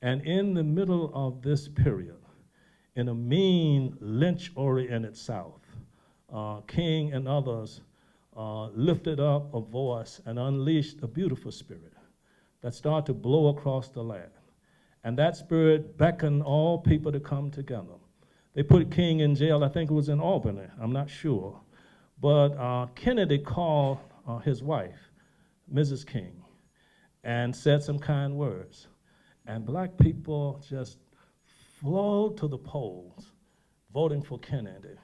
And in the middle of this period, in a mean lynch-oriented South, King and others lifted up a voice and unleashed a beautiful spirit that started to blow across the land. And that spirit beckoned all people to come together. They put King in jail, I think it was in Albany, I'm not sure. But Kennedy called his wife, Mrs. King, and said some kind words. And black people just flowed to the polls, voting for Kennedy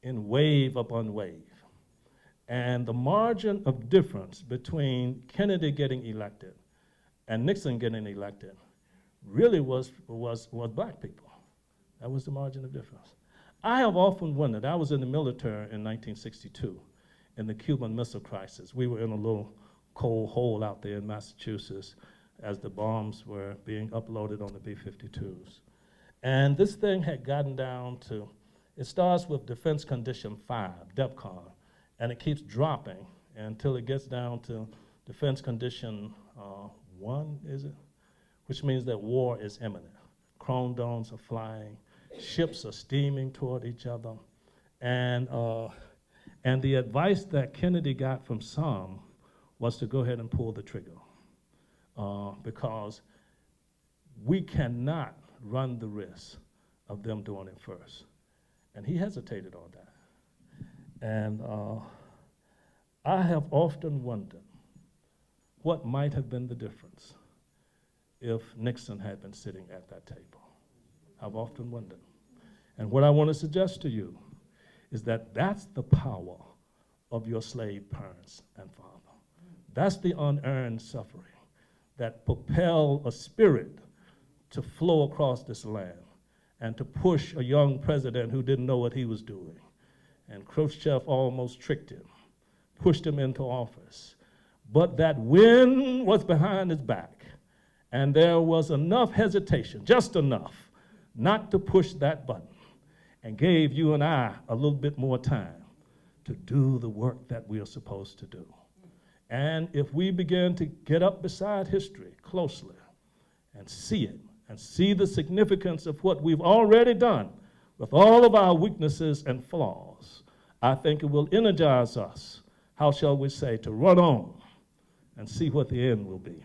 in wave upon wave. And the margin of difference between Kennedy getting elected and Nixon getting elected really was black people. That was the margin of difference. I have often wondered, I was in the military in 1962 in the Cuban Missile Crisis. We were in a little coal hole out there in Massachusetts as the bombs were being uploaded on the B-52s. And this thing had gotten down to, it starts with Defense Condition 5, DEFCON, and it keeps dropping until it gets down to Defense Condition 1, is it? Which means that war is imminent. Chrome domes are flying, ships are steaming toward each other, and the advice that Kennedy got from some was to go ahead and pull the trigger, because we cannot run the risk of them doing it first. And he hesitated on that. And I have often wondered what might have been the difference if Nixon had been sitting at that table. I've often wondered. And what I want to suggest to you is that that's the power of your slave parents and father. That's the unearned suffering that propelled a spirit to flow across this land and to push a young president who didn't know what he was doing. And Khrushchev almost tricked him, pushed him into office. But that wind was behind his back, and there was enough hesitation, just enough, not to push that button, and gave you and I a little bit more time to do the work that we are supposed to do. And if we begin to get up beside history closely and see it, and see the significance of what we've already done with all of our weaknesses and flaws, I think it will energize us, how shall we say, to run on and see what the end will be.